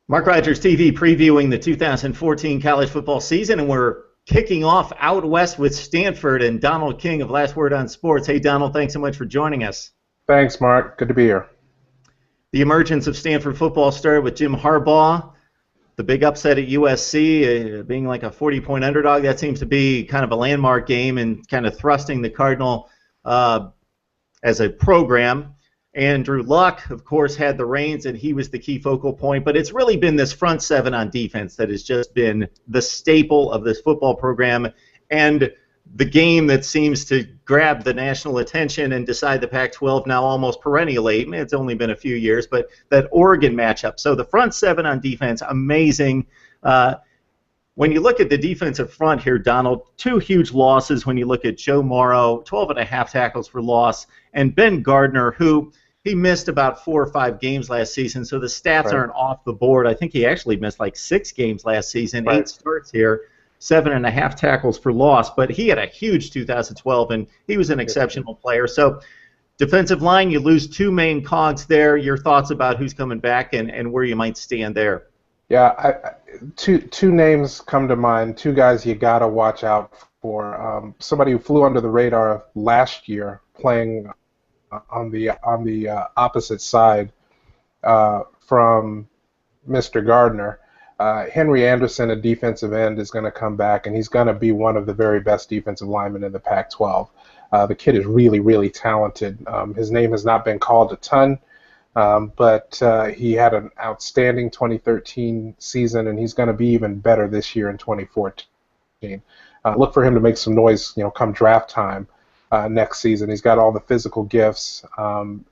Mark Rogers TV previewing the 2014 college football season, and we're kicking off out west with Stanford and Donald King of Last Word on Sports. Hey, Donald, thanks so much for joining us. Thanks, Mark. Good to be here. The emergence of Stanford football started with Jim Harbaugh, the big upset at USC, being like a 40-point underdog. That seems to be kind of a landmark game and kind of thrusting the Cardinal as a program. Andrew Luck, of course, had the reins, and he was the key focal point. But it's really been this front seven on defense that has just been the staple of this football program and the game that seems to grab the national attention and decide the Pac-12 now almost perennially. It's only been a few years, but that Oregon matchup. So the front seven on defense, amazing. When you look at the defensive front here, Donald, two huge losses when you look at Joe Mauro, 12.5 tackles for loss, and Ben Gardner, who he missed about 4 or 5 games last season, so the stats aren't off the board. I think he actually missed like 6 games last season, 8 starts here, 7.5 tackles for loss, but he had a huge 2012, and he was an exceptional player. So defensive line, you lose 2 main cogs there. Your thoughts about who's coming back and where you might stand there? Yeah, two names come to mind, 2 guys you got to watch out for. Somebody who flew under the radar last year playing on the opposite side from Mr. Gardner. Henry Anderson, a defensive end, is going to come back, and he's going to be one of the very best defensive linemen in the Pac-12. The kid is really, really talented. His name has not been called a ton, but he had an outstanding 2013 season, and he's going to be even better this year in 2014. Look for him to make some noise, come draft time. Next season. He's got all the physical gifts, and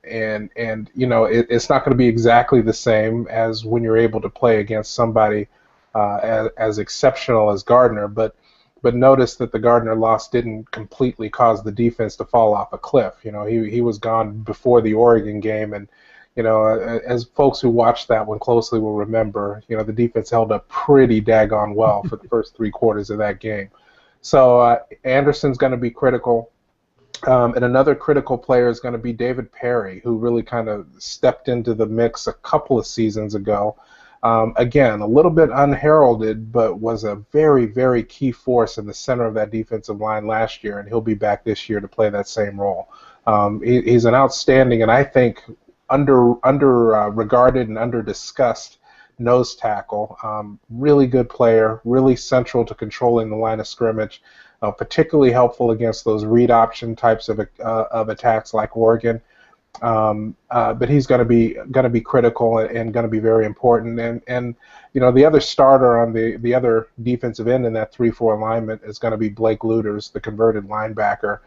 it's not going to be exactly the same as when you're able to play against somebody as exceptional as Gardner, but notice that the Gardner loss didn't completely cause the defense to fall off a cliff. He was gone before the Oregon game, and as folks who watched that one closely will remember, the defense held up pretty daggone well for the first 3 quarters of that game. So Anderson's going to be critical. And another critical player is going to be David Perry, who really kind of stepped into the mix a couple of seasons ago. Again, a little bit unheralded, but was a very, very key force in the center of that defensive line last year, and he'll be back this year to play that same role. He's an outstanding, and I think regarded and under-discussed nose tackle. Really good player, really central to controlling the line of scrimmage. Particularly helpful against those read option types of attacks like Oregon, but he's going to be critical and going to be very important. And the other starter on the other defensive end in that 3-4 alignment is going to be Blake Luters, the converted linebacker,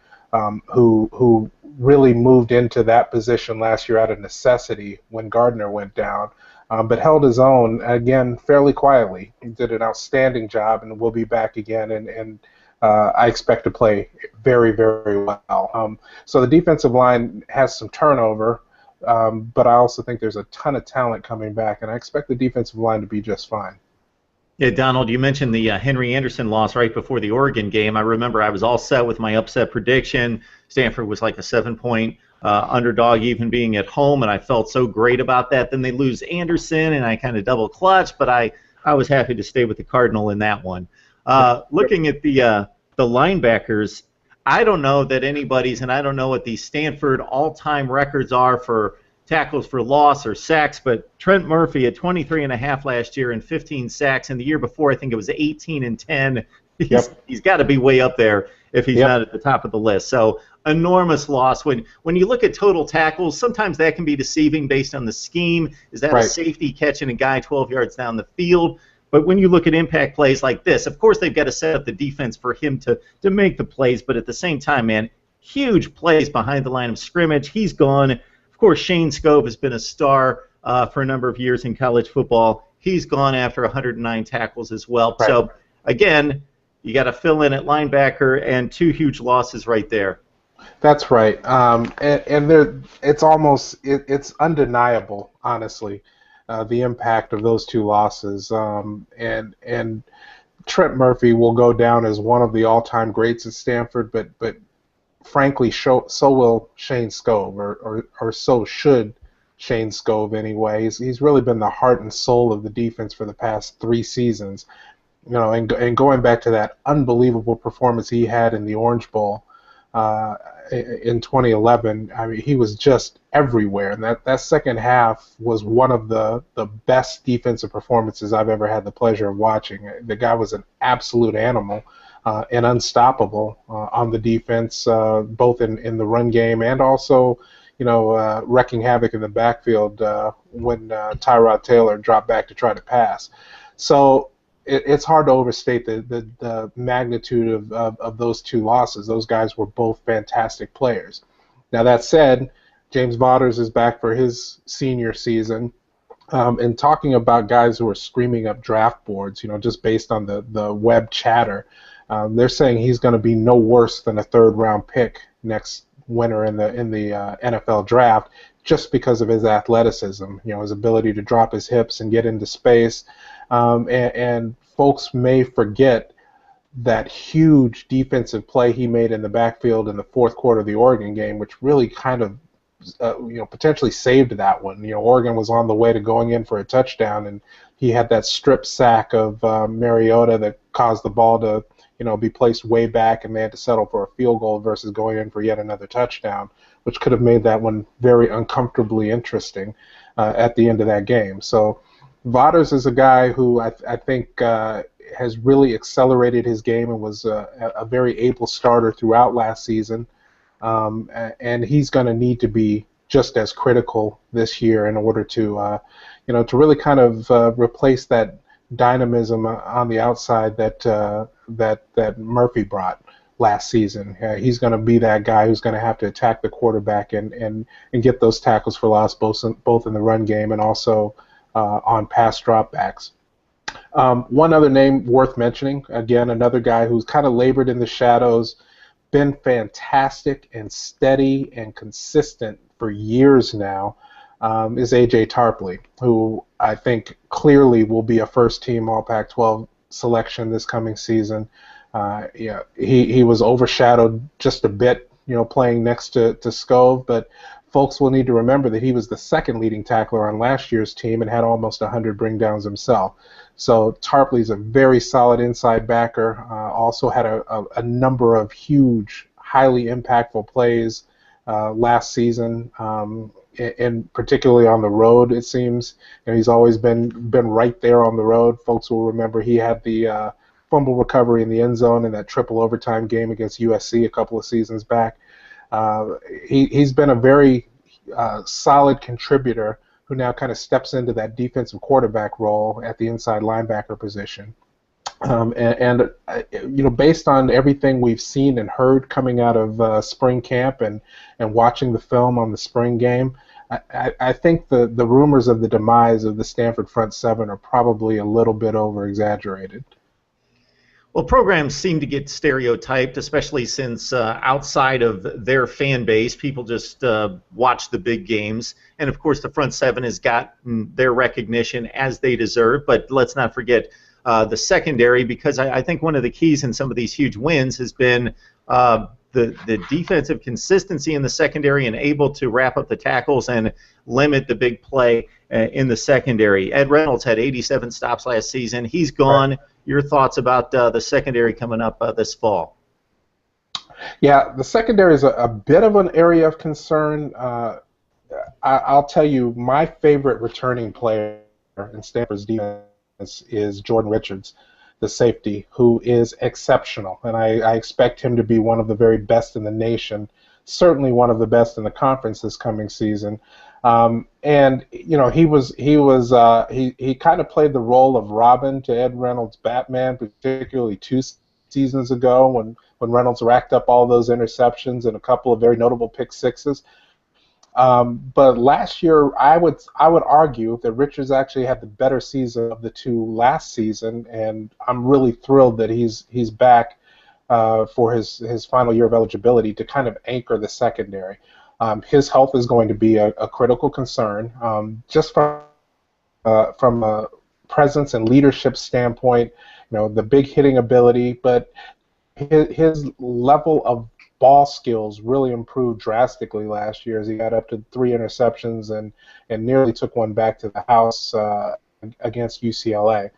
who really moved into that position last year out of necessity when Gardner went down. But held his own again fairly quietly. He did an outstanding job, and will be back again. And I expect to play very, very well. So the defensive line has some turnover, but I also think there's a ton of talent coming back, and I expect the defensive line to be just fine. Yeah, Donald, you mentioned the Henry Anderson loss right before the Oregon game. I remember I was all set with my upset prediction. Stanford was like a 7-point underdog, even being at home, and I felt so great about that. Then they lose Anderson, and I kind of double clutched, but I was happy to stay with the Cardinal in that one. Looking at the linebackers, I don't know that anybody's, and I don't know what these Stanford all-time records are for tackles for loss or sacks, but Trent Murphy at 23.5 last year and 15 sacks, and the year before I think it was 18 and 10. He's got to be way up there if he's not at the top of the list. So enormous loss. When you look at total tackles, sometimes that can be deceiving based on the scheme. Is that a safety catching a guy 12 yards down the field? But when you look at impact plays like this, of course they've got to set up the defense for him to make the plays, but at the same time, man, huge plays behind the line of scrimmage. He's gone. Of course, Shayne Skov has been a star for a number of years in college football. He's gone after 109 tackles as well. So, again, you got to fill in at linebacker, and 2 huge losses right there. That's right. And it's undeniable, honestly. The impact of those 2 losses, and Trent Murphy will go down as one of the all-time greats at Stanford, but frankly, so will Shayne Skov, or so should Shayne Skov anyway. He's really been the heart and soul of the defense for the past 3 seasons. And going back to that unbelievable performance he had in the Orange Bowl uh, in 2011, I mean, he was just everywhere. And that second half was one of the best defensive performances I've ever had the pleasure of watching. The guy was an absolute animal and unstoppable on the defense, both in the run game and also, wrecking havoc in the backfield when Tyrod Taylor dropped back to try to pass. So it's hard to overstate the magnitude of those 2 losses. Those guys were both fantastic players. Now, that said, James Vaughters is back for his senior season. And talking about guys who are screaming up draft boards, just based on the web chatter, they're saying he's going to be no worse than a 3rd-round pick next winter in the NFL draft, just because of his athleticism, his ability to drop his hips and get into space. And folks may forget that huge defensive play he made in the backfield in the 4th quarter of the Oregon game, which really kind of potentially saved that one. Oregon was on the way to going in for a touchdown, and he had that strip sack of Mariota that caused the ball to be placed way back, and they had to settle for a field goal versus going in for yet another touchdown, which could have made that one very uncomfortably interesting at the end of that game. So Vaughters is a guy who I think has really accelerated his game and was a very able starter throughout last season. And he's going to need to be just as critical this year in order to really kind of replace that dynamism on the outside that Murphy brought last season. He's going to be that guy who's going to have to attack the quarterback and get those tackles for loss, both in the run game and also on pass dropbacks. One other name worth mentioning, again, another guy who's kind of labored in the shadows, been fantastic and steady and consistent for years now, is A.J. Tarpley, who I think clearly will be a first-team All-Pac-12 selection this coming season. He was overshadowed just a bit, playing next to Skov, but folks will need to remember that he was the 2nd leading tackler on last year's team and had almost 100 bringdowns himself. So Tarpley's a very solid inside backer. Also had a number of huge, highly impactful plays last season, and particularly on the road. It seems he's always been right there on the road. Folks will remember he had the fumble recovery in the end zone in that triple overtime game against USC a couple of seasons back. He's been a very solid contributor who now kind of steps into that defensive quarterback role at the inside linebacker position. Based on everything we've seen and heard coming out of spring camp and watching the film on the spring game, I think the rumors of the demise of the Stanford Front 7 are probably a little bit over-exaggerated. Well, programs seem to get stereotyped, especially since outside of their fan base, people just watch the big games. And, of course, the Front 7 has gotten their recognition as they deserve. But let's not forget the secondary, because I think one of the keys in some of these huge wins has been the defensive consistency in the secondary and able to wrap up the tackles and limit the big play in the secondary. Ed Reynolds had 87 stops last season. He's gone. Right. Your thoughts about the secondary coming up this fall? Yeah, the secondary is a bit of an area of concern. I'll tell you, my favorite returning player in Stanford's defense is Jordan Richards, the safety, who is exceptional, and I expect him to be one of the very best in the nation, certainly one of the best in the conference this coming season. And he kind of played the role of Robin to Ed Reynolds' Batman, particularly 2 seasons ago when Reynolds racked up all those interceptions and a couple of very notable pick sixes. But last year, I would argue that Richards actually had the better season of the 2 last season, and I'm really thrilled that he's back for his final year of eligibility to kind of anchor the secondary. His health is going to be a critical concern, just from a presence and leadership standpoint. The big hitting ability, but his level of ball skills really improved drastically last year as he got up to 3 interceptions and nearly took one back to the house against UCLA,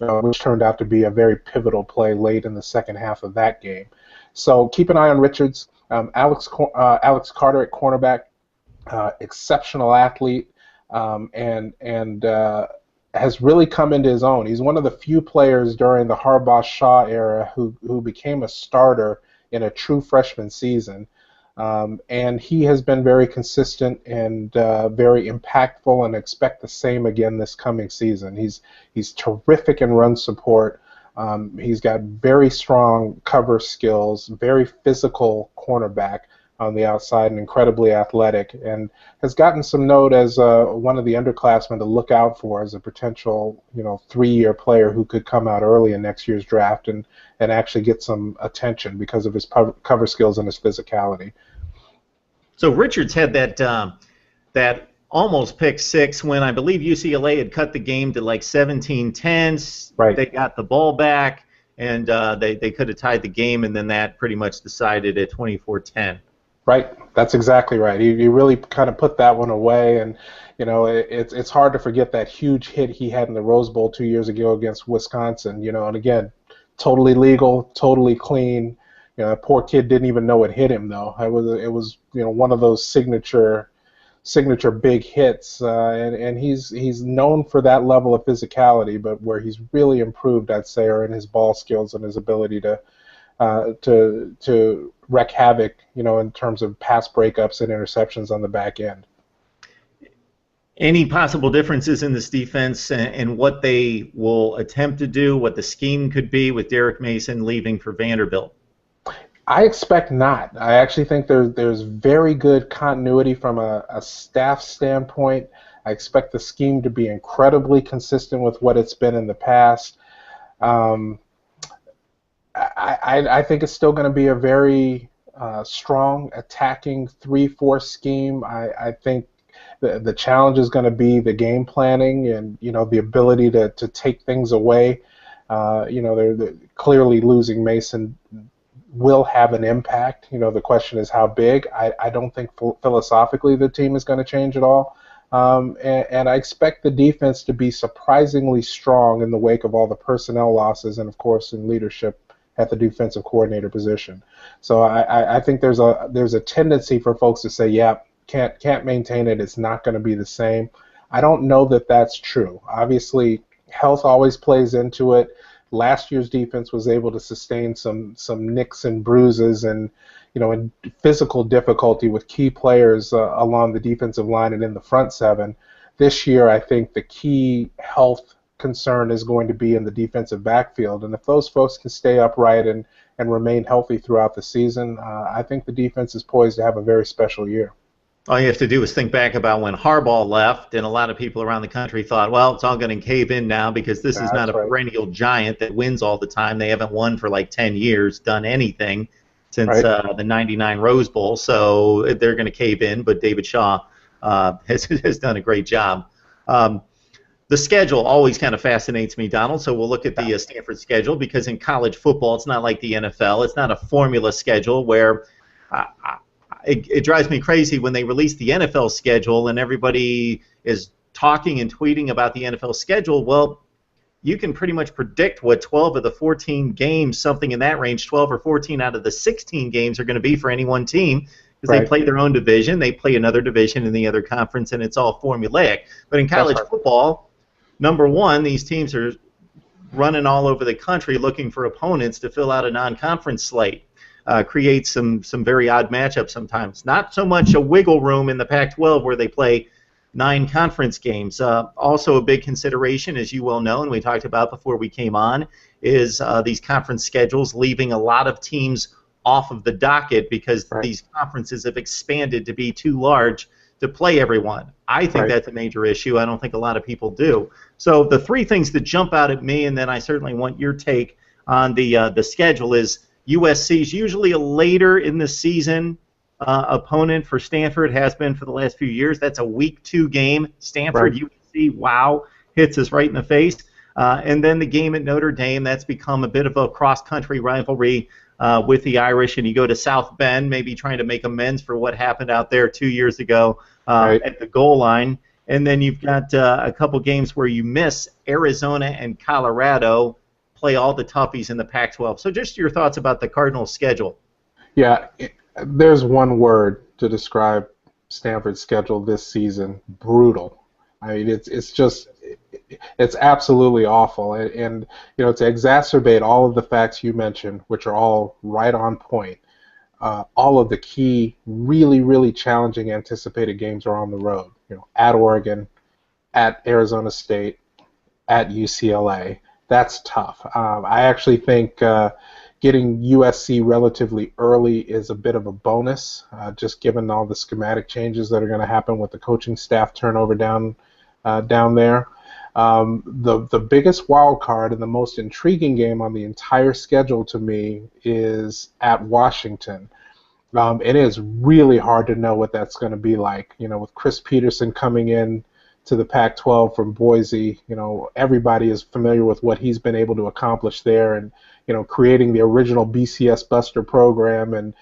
which turned out to be a very pivotal play late in the second half of that game. So keep an eye on Richards. Alex Carter at cornerback, exceptional athlete, and has really come into his own. He's one of the few players during the Harbaugh-Shaw era who became a starter in a true freshman season. And he has been very consistent and very impactful, and expect the same again this coming season. He's terrific in run support. He's got very strong cover skills, very physical cornerback on the outside, and incredibly athletic, and has gotten some note as one of the underclassmen to look out for as a potential 3-year player who could come out early in next year's draft and actually get some attention because of his cover skills and his physicality. So Richards had that almost pick six when I believe UCLA had cut the game to like 17-10. Right. They got the ball back, and they could have tied the game, and then that pretty much decided at 24-10. Right, that's exactly right. He really kind of put that one away, and it's hard to forget that huge hit he had in the Rose Bowl 2 years ago against Wisconsin. And again, totally legal, totally clean. That poor kid didn't even know it hit him though. It was one of those signature big hits, and he's known for that level of physicality, but where he's really improved, I'd say, are in his ball skills and his ability to wreak havoc, in terms of pass breakups and interceptions on the back end. Any possible differences in this defense and what they will attempt to do, what the scheme could be with Derek Mason leaving for Vanderbilt? I expect not. I actually think there's very good continuity from a staff standpoint. I expect the scheme to be incredibly consistent with what it's been in the past. I think it's still going to be a very strong attacking 3-4 scheme. I think the challenge is going to be the game planning and the ability to take things away. They're clearly losing Mason will have an impact. The question is how big. I don't think philosophically the team is going to change at all. And I expect the defense to be surprisingly strong in the wake of all the personnel losses and, of course, in leadership at the defensive coordinator position. So I think there's a tendency for folks to say, yeah, can't maintain it. It's not going to be the same. I don't know that that's true. Obviously, health always plays into it. Last year's defense was able to sustain some nicks and bruises and and physical difficulty with key players along the defensive line and in the front seven. This year, I think the key health concern is going to be in the defensive backfield, and if those folks can stay upright and remain healthy throughout the season, I think the defense is poised to have a very special year. All you have to do is think back about when Harbaugh left, and a lot of people around the country thought, well, it's all going to cave in now because this is not a perennial giant that wins all the time. They haven't won for like 10 years, done anything since the 99 Rose Bowl, so they're going to cave in, but David Shaw has done a great job. The schedule always kind of fascinates me, Donald, so we'll look at the Stanford schedule because in college football it's not like the NFL. It's not a formula schedule where it drives me crazy when they release the NFL schedule and everybody is talking and tweeting about the NFL schedule. Well, you can pretty much predict what 12 of the 14 games, something in that range, 12 or 14 out of the 16 games are going to be for any one team because they play their own division, they play another division in the other conference, and it's all formulaic. But in college football, number one, these teams are running all over the country looking for opponents to fill out a non-conference slate. Creates some very odd matchups sometimes. Not so much a wiggle room in the Pac-12 where they play 9 conference games. Also a big consideration, as you well know, and we talked about before we came on, is these conference schedules leaving a lot of teams off of the docket because these conferences have expanded to be too large to play everyone. I think that's a major issue. I don't think a lot of people do. So the 3 things that jump out at me, and then I certainly want your take on the schedule, is USC is usually a later in the season opponent for Stanford, has been for the last few years. That's a week 2 game. Stanford, USC, wow, hits us right in the face. And then the game at Notre Dame, that's become a bit of a cross-country rivalry with the Irish, and you go to South Bend, maybe trying to make amends for what happened out there 2 years ago Right. at the goal line. And then you've got a couple games where you miss Arizona and Colorado, play all the toughies in the Pac-12. So just your thoughts about the Cardinals' schedule. Yeah, there's one word to describe Stanford's schedule this season: brutal. I mean, it's absolutely awful, and to exacerbate all of the facts you mentioned, which are all right on point. All of the key, really, really challenging anticipated games are on the road. At Oregon, at Arizona State, at UCLA. That's tough. I actually think getting USC relatively early is a bit of a bonus, just given all the schematic changes that are going to happen with the coaching staff turnover down there. The biggest wild card and the most intriguing game on the entire schedule to me is at Washington. It is really hard to know what that's going to be like. With Chris Peterson coming in to the Pac-12 from Boise, everybody is familiar with what he's been able to accomplish there, and creating the original BCS Buster program, and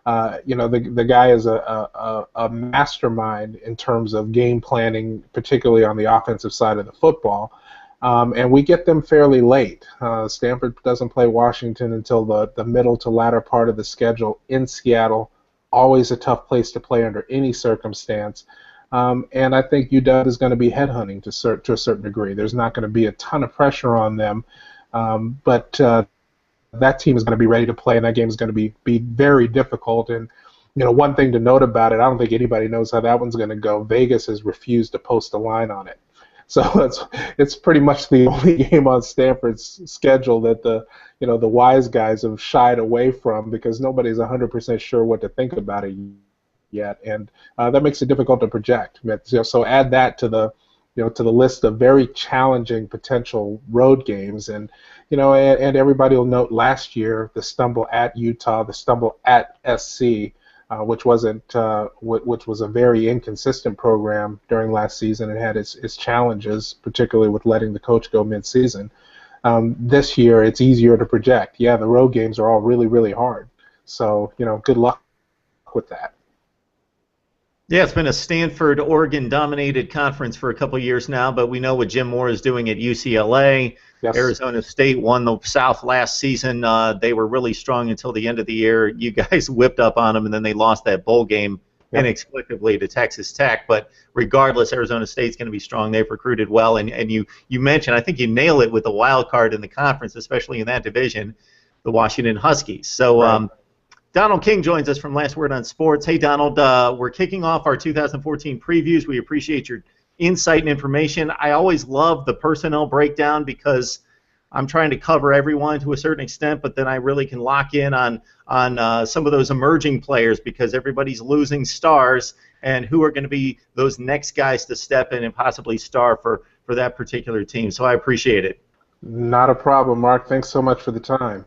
the guy is a mastermind in terms of game planning, particularly on the offensive side of the football. And we get them fairly late. Stanford doesn't play Washington until the middle to latter part of the schedule in Seattle. Always a tough place to play under any circumstance. And I think UW is going to be headhunting to a certain degree. There's not going to be a ton of pressure on them, but that team is going to be ready to play, and that game is going to be very difficult. And one thing to note about it, I don't think anybody knows how that one's going to go. Vegas has refused to post a line on it. So it's pretty much the only game on Stanford's schedule that the wise guys have shied away from, because nobody's 100% sure what to think about it yet, and that makes it difficult to project. So add that to the list of very challenging potential road games, and and everybody will note last year the stumble at Utah, the stumble at SC. Which was a very inconsistent program during last season and had its challenges, particularly with letting the coach go mid-season. This year, it's easier to project. Yeah, the road games are all really, really hard. So, good luck with that. Yeah, it's been a Stanford-Oregon-dominated conference for a couple of years now, but we know what Jim Moore is doing at UCLA. Yes. Arizona State won the South last season. They were really strong until the end of the year. You guys whipped up on them, and then they lost that bowl game inexplicably to Texas Tech. But regardless, Arizona State's going to be strong. They've recruited well. And you mentioned, I think you nail it with the wild card in the conference, especially in that division, the Washington Huskies. So Right. Donald King joins us from Last Word on Sports. Hey, Donald, we're kicking off our 2014 previews. We appreciate your insight and information. I always love the personnel breakdown because I'm trying to cover everyone to a certain extent, but then I really can lock in on some of those emerging players because everybody's losing stars, and who are going to be those next guys to step in and possibly star for that particular team. So I appreciate it. Not a problem, Mark. Thanks so much for the time.